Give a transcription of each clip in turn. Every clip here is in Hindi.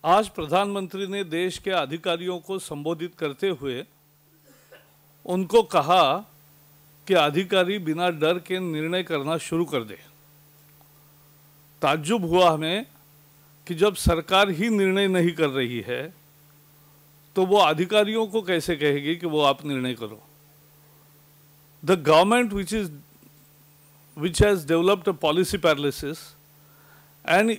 आज प्रधानमंत्री ने देश के अधिकारियों को संबोधित करते हुए उनको कहा कि अधिकारी बिना डर के निर्णय करना शुरू कर दे। ताज्जुब हुआ हमें कि जब सरकार ही निर्णय नहीं कर रही है तो वो अधिकारियों को कैसे कहेगी कि वो आप निर्णय करो। The government which has developed a policy paralysis and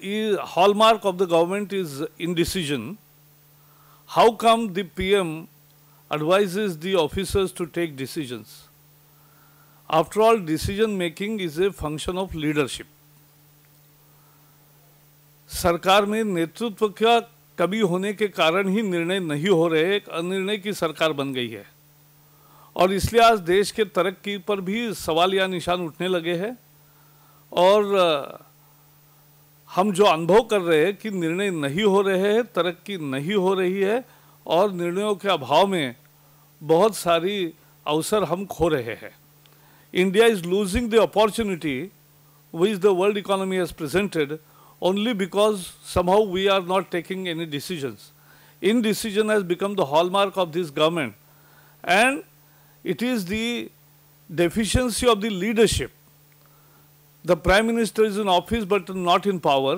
hallmark of the government is indecision. How come the PM advises the officers to take decisions? After all, decision making is a function of leadership. सरकार में नेतृत्व का कमी होने के कारण ही निर्णय नहीं हो रहे, एक अनिर्णय की सरकार बन गई है और इसलिए आज देश के तरक्की पर भी सवाल या निशान उठने लगे हैं। और हम जो अनुभव कर रहे हैं कि निर्णय नहीं हो रहे हैं, तरक्की नहीं हो रही है और निर्णयों के अभाव में बहुत सारी अवसर हम खो रहे हैं। India is losing the opportunity which the world economy has presented only because somehow we are not taking any decisions. Indecision has become the hallmark of this government and it is the deficiency of the leadership. The Prime Minister is in office but not in power,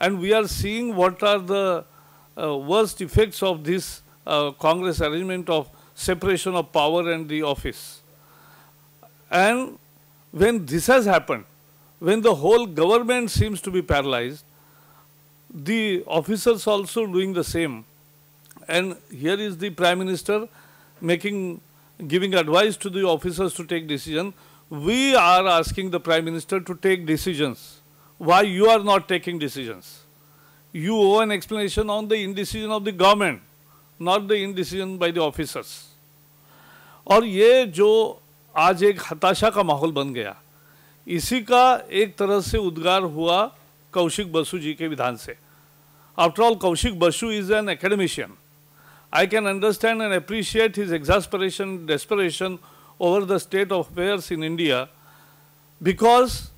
and we are seeing what are the worst effects of this Congress arrangement of separation of power and the office. And when this has happened, when the whole government seems to be paralyzed, the officers also doing the same. And here is the Prime Minister giving advice to the officers to take decision. We are asking the Prime Minister to take decisions. Why you are not taking decisions? You owe an explanation on the indecision of the government, not the indecision by the officers. और ये जो आज एक हताशा का माहौल बन गया, इसी का एक तरह से उद्गार हुआ कौशिक बसु जी के विधान से। After all, Kaushik Basu is an academician. I can understand and appreciate his exasperation, desperation over the state of affairs in India, because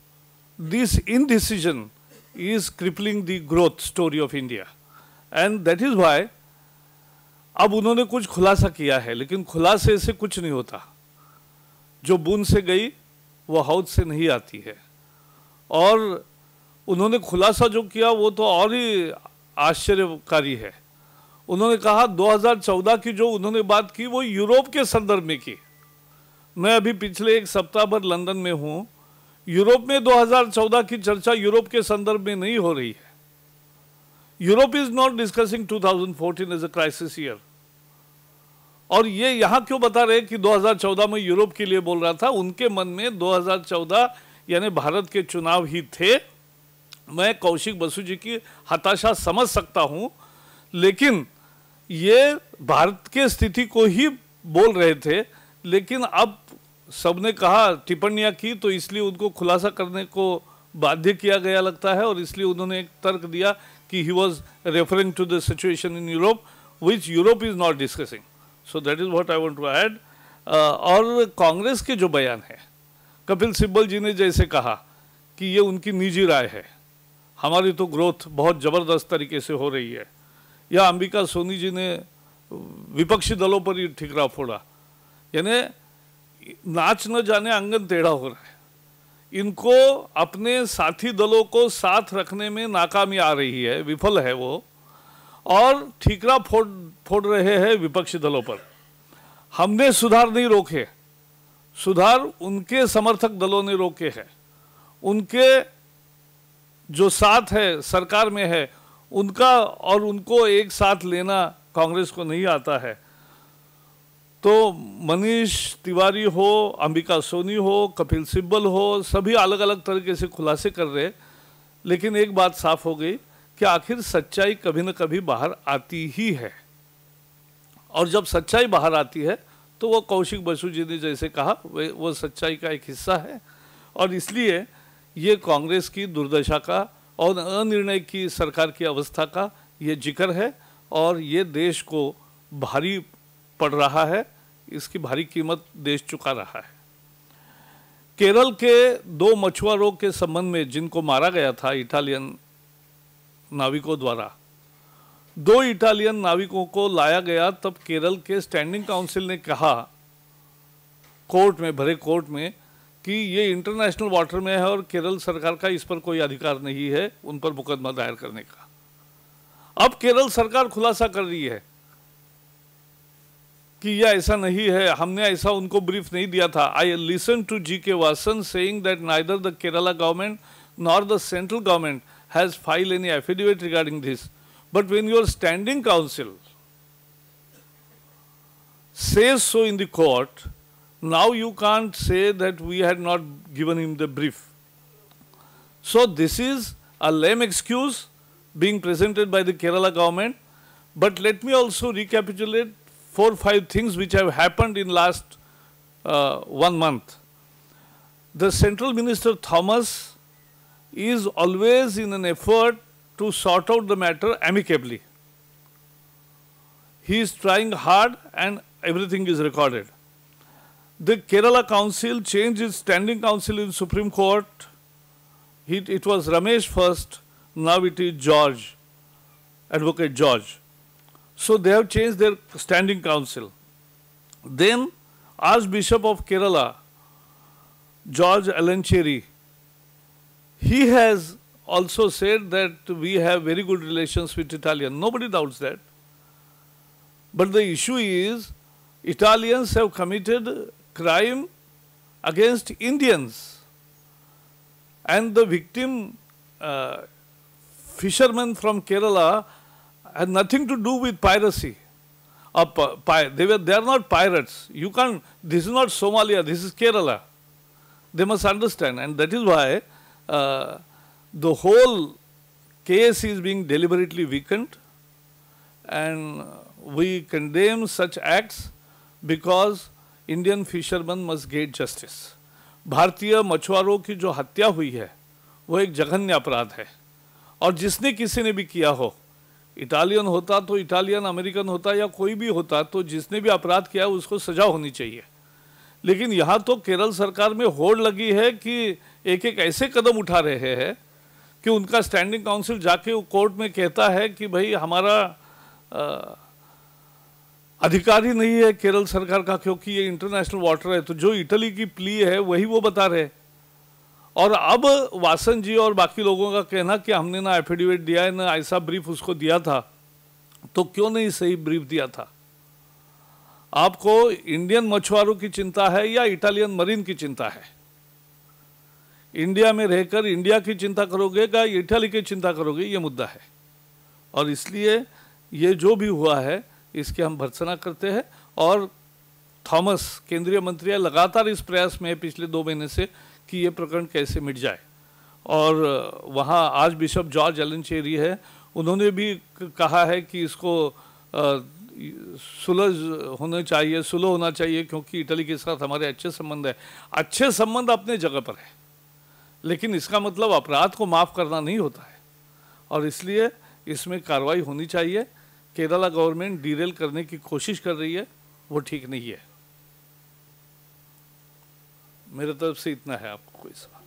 this indecision is crippling the growth story of India. And that is why अब उन्होंने कुछ खुलासा किया है, लेकिन खुलासे से कुछ नहीं होता। जो बूंद से गई वो हौद से नहीं आती है। और उन्होंने खुलासा जो किया वो तो और ही आश्चर्यकारी है। उन्होंने कहा 2014 की जो उन्होंने बात की वो यूरोप के संदर्भ में की। मैं अभी पिछले एक सप्ताह भर लंदन में हूँ। यूरोप में 2014 की चर्चा यूरोप के संदर्भ में नहीं हो रही है। Europe is not discussing 2014 as a crisis year. और ये यहाँ क्यों बता रहे कि 2014 में यूरोप के लिए बोल रहा था? उनके मन में 2014 यानी भारत के चुनाव ही थे। मैं कौशिक बसु जी की हताशा समझ सकता हूँ, लेकिन ये भारत के स्थिति को ही बोल रहे थे। लेकिन अब सबने कहा, टिप्पणियाँ की, तो इसलिए उनको खुलासा करने को बाध्य किया गया लगता है और इसलिए उन्होंने एक तर्क दिया कि he was referring to the situation in Europe which Europe is not discussing. So that is what I want to add. और कांग्रेस के जो बयान है, कपिल सिब्बल जी ने जैसे कहा कि ये उनकी निजी राय है, हमारी तो ग्रोथ बहुत ज़बरदस्त तरीके से हो रही है, या अंबिका सोनी जी ने विपक्षी दलों पर ही ठिकरा फोड़ा, यानी नाच न जाने आंगन टेढ़ा हो रहा है। इनको अपने साथी दलों को साथ रखने में नाकामी आ रही है, विफल है वो, और ठीकरा फोड़ रहे हैं विपक्षी दलों पर। हमने सुधार नहीं रोके, सुधार उनके समर्थक दलों ने रोके हैं। उनके जो साथ है, सरकार में है, उनका और उनको एक साथ लेना कांग्रेस को नहीं आता है। तो मनीष तिवारी हो, अंबिका सोनी हो, कपिल सिब्बल हो, सभी अलग अलग तरीके से खुलासे कर रहे, लेकिन एक बात साफ हो गई कि आखिर सच्चाई कभी न कभी बाहर आती ही है। और जब सच्चाई बाहर आती है तो वो कौशिक बसु जी ने जैसे कहा वो सच्चाई का एक हिस्सा है। और इसलिए ये कांग्रेस की दुर्दशा का और अनिर्णय की सरकार की अवस्था का ये जिक्र है और ये देश को भारी पड़ रहा है, इसकी भारी कीमत देश चुका रहा है। केरल के 2 मछुआरों के संबंध में जिनको मारा गया था इटालियन नाविकों द्वारा, 2 इटालियन नाविकों को लाया गया, तब केरल के स्टैंडिंग काउंसिल ने कहा कोर्ट में, भरे कोर्ट में, कि ये इंटरनेशनल वाटर में है और केरल सरकार का इस पर कोई अधिकार नहीं है उन पर मुकदमा दायर करने का। अब केरल सरकार खुलासा कर रही है कि यह ऐसा नहीं है, हमने ऐसा उनको ब्रीफ नहीं दिया था। I listen to G.K. Vasan saying that neither the Kerala government nor the central government has filed any affidavit regarding this. But when your standing counsel says so in the court, now you can't say that we had not given him the brief. So this is a lame excuse being presented by the Kerala government. But let me also recapitulate 4 or 5 things which have happened in last 1 month. The Central Minister Thomas is always in an effort to sort out the matter amicably. He is trying hard and everything is recorded. The Kerala Council changed its standing counsel in Supreme Court. It was Ramesh first, now it is George, Advocate George. So they have changed their standing counsel. Then Archbishop of Kerala, George Alancheri, he has also said that we have very good relations with Italians. Nobody doubts that. But the issue is, Italians have committed crime against Indians. And the victim, fishermen from Kerala, had nothing to do with piracy. They are not pirates. You can't, this is not Somalia, this is Kerala. They must understand, and that is why the whole case is being deliberately weakened, and we condemn such acts because Indian fishermen must get justice. भारतीय मछुआरों की जो हत्या हुई है वो एक जघन्य अपराध है, और जिसने किसी ने भी किया हो, इटालियन होता तो इटालियन, अमेरिकन होता या कोई भी होता, तो जिसने भी अपराध किया उसको सजा होनी चाहिए। लेकिन यहाँ तो केरल सरकार में होड़ लगी है कि एक एक ऐसे कदम उठा रहे हैं कि उनका स्टैंडिंग काउंसिल जाके कोर्ट में कहता है कि भाई हमारा अधिकार ही नहीं है केरल सरकार का, क्योंकि ये इंटरनेशनल वाटर है। तो जो इटली की प्ली है वही वो बता रहे। और अब वासन जी और बाकी लोगों का कहना कि हमने ना एफिडेविट दिया है, ना ऐसा ब्रीफ उसको दिया था, तो क्यों नहीं सही ब्रीफ दिया था? आपको इंडियन मछुआरों की चिंता है या इटालियन मरीन की चिंता है? इंडिया में रहकर इंडिया की चिंता करोगे या इटली की चिंता करोगे, ये मुद्दा है। और इसलिए ये जो भी हुआ है इसके हम भर्त्सना करते हैं। और थॉमस केंद्रीय मंत्री लगातार इस प्रयास में है पिछले 2 महीने से कि ये प्रकरण कैसे मिट जाए। और वहाँ आर्च बिशप जॉर्ज एलनचेरी है, उन्होंने भी कहा है कि इसको सुलह होना चाहिए, क्योंकि इटली के साथ हमारे अच्छे संबंध है। अच्छे संबंध अपने जगह पर है, लेकिन इसका मतलब अपराध को माफ़ करना नहीं होता है, और इसलिए इसमें कार्रवाई होनी चाहिए। केरला गवर्नमेंट डीरेल करने की कोशिश कर रही है, वो ठीक नहीं है। मेरे तरफ से इतना है। आपको कोई सवाल?